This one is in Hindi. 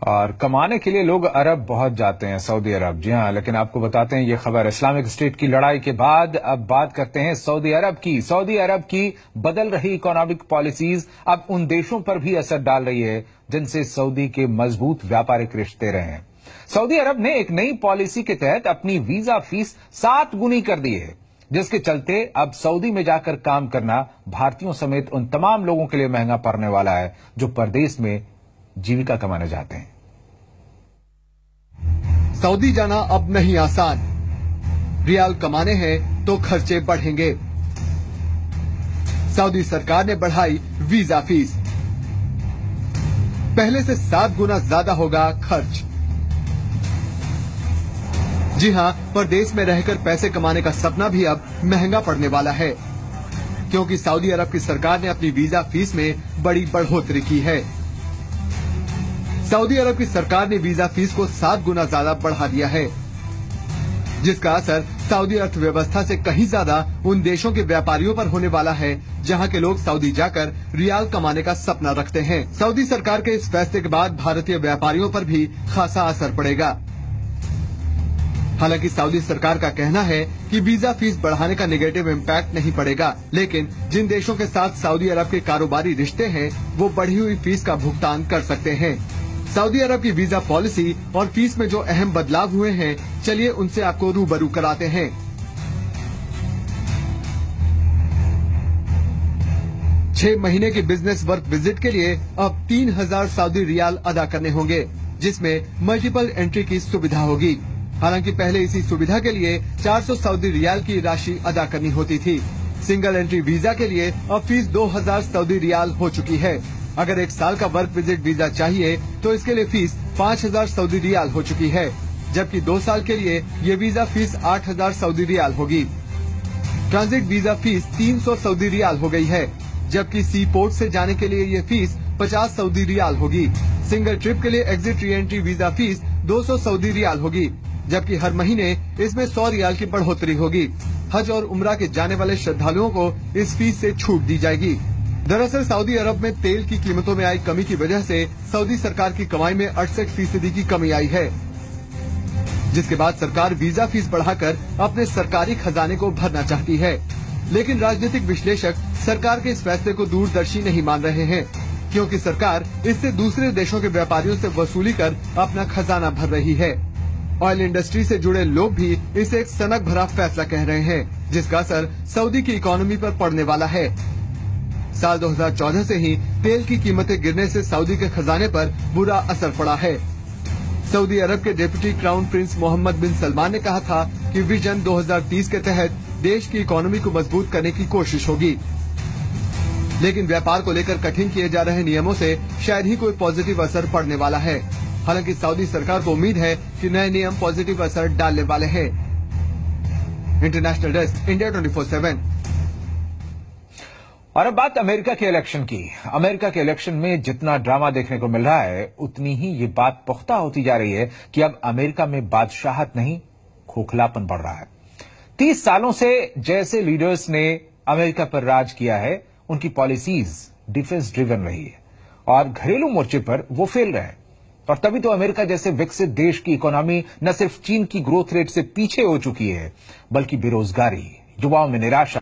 और कमाने के लिए लोग अरब बहुत जाते हैं, सऊदी अरब। जी हां, लेकिन आपको बताते हैं ये खबर इस्लामिक स्टेट की लड़ाई के बाद। अब बात करते हैं सऊदी अरब की। सऊदी अरब की बदल रही इकोनॉमिक पॉलिसीज अब उन देशों पर भी असर डाल रही है जिनसे सऊदी के मजबूत व्यापारिक रिश्ते रहे हैं। सऊदी अरब ने एक नई पॉलिसी के तहत अपनी वीजा फीस 7 गुनी कर दी है, जिसके चलते अब सऊदी में जाकर काम करना भारतीयों समेत उन तमाम लोगों के लिए महंगा पड़ने वाला है जो परदेश में जीविका कमाने जाते हैं। सऊदी जाना अब नहीं आसान। रियाल कमाने हैं तो खर्चे बढ़ेंगे। सऊदी सरकार ने बढ़ाई वीजा फीस। पहले से 7 गुना ज्यादा होगा खर्च। जी हां, परदेश में रहकर पैसे कमाने का सपना भी अब महंगा पड़ने वाला है, क्योंकि सऊदी अरब की सरकार ने अपनी वीजा फीस में बड़ी बढ़ोतरी की है। सऊदी अरब की सरकार ने वीजा फीस को 7 गुना ज्यादा बढ़ा दिया है, जिसका असर सऊदी अर्थव्यवस्था से कहीं ज्यादा उन देशों के व्यापारियों पर होने वाला है जहां के लोग सऊदी जाकर रियाल कमाने का सपना रखते हैं। सऊदी सरकार के इस फैसले के बाद भारतीय व्यापारियों पर भी खासा असर पड़ेगा। हालांकि सऊदी सरकार का कहना है कि वीजा फीस बढ़ाने का नेगेटिव इम्पैक्ट नहीं पड़ेगा, लेकिन जिन देशों के साथ सऊदी अरब के कारोबारी रिश्ते हैं वो बढ़ी हुई फीस का भुगतान कर सकते हैं। सऊदी अरब की वीजा पॉलिसी और फीस में जो अहम बदलाव हुए हैं, चलिए उनसे आपको रूबरू कराते हैं। छह महीने की बिजनेस वर्क विजिट के लिए अब 3000 सऊदी रियाल अदा करने होंगे, जिसमें मल्टीपल एंट्री की सुविधा होगी। हालांकि पहले इसी सुविधा के लिए 400 सऊदी रियाल की राशि अदा करनी होती थी। सिंगल एंट्री वीजा के लिए अब फीस 2000 सऊदी रियाल हो चुकी है। अगर 1 साल का वर्क विजिट वीजा चाहिए तो इसके लिए फीस 5000 सऊदी रियाल हो चुकी है, जबकि 2 साल के लिए ये वीजा फीस 8000 सऊदी रियाल होगी। ट्रांजिट वीजा फीस 300 सऊदी रियाल हो गई है, जबकि सी पोर्ट से जाने के लिए ये फीस 50 सऊदी रियाल होगी। सिंगल ट्रिप के लिए exit re entry visa fees 200 Saudi रियाल होगी, जबकि हर महीने इसमें 100 रियाल की बढ़ोतरी होगी। हज और उम्रा के जाने वाले श्रद्धालुओं को इस फीस से छूट दी जाएगी। दरअसल सऊदी अरब में तेल की कीमतों में आई कमी की वजह से सऊदी सरकार की कमाई में 68% की कमी आई है, जिसके बाद सरकार वीजा फीस बढ़ाकर अपने सरकारी खजाने को भरना चाहती है। लेकिन राजनीतिक विश्लेषक सरकार के इस फैसले को दूरदर्शी नहीं मान रहे हैं, क्योंकि सरकार इससे दूसरे देशों के व्यापारियों से वसूली कर अपना खजाना भर रही है। ऑयल इंडस्ट्री से जुड़े लोग भी इसे एक सनक भरा फैसला कह रहे हैं, जिसका असर सऊदी की इकोनॉमी पर पड़ने वाला है। साल 2014 से ही तेल की कीमतें गिरने से सऊदी के खजाने पर बुरा असर पड़ा है। सऊदी अरब के डिप्टी क्राउन प्रिंस मोहम्मद बिन सलमान ने कहा था कि विजन 2030 के तहत देश की इकोनॉमी को मजबूत करने की कोशिश होगी, लेकिन व्यापार को लेकर कठिन किए जा रहे नियमों से शायद ही कोई पॉजिटिव असर पड़ने वाला है। हालांकि सऊदी सरकार को उम्मीद है कि नए नियम पॉजिटिव असर डालने वाले हैं। International desk, India 24/7। और अब बात अमेरिका के इलेक्शन की। अमेरिका के इलेक्शन में जितना ड्रामा देखने को मिल रहा है, उतनी ही ये बात पुख्ता होती जा रही है कि अब अमेरिका में बादशाहत नहीं, खोखलापन बढ़ रहा है। 30 सालों से जैसे लीडर्स ने अमेरिका पर राज किया है, उनकी पॉलिसीज डिफेंस ड्रिवन रही है और घरेलू मोर्चे पर वो फेल रहे हैं। और तभी तो अमेरिका जैसे विकसित देश की इकोनॉमी न सिर्फ चीन की ग्रोथ रेट से पीछे हो चुकी है, बल्कि बेरोजगारी, युवाओं में निराशा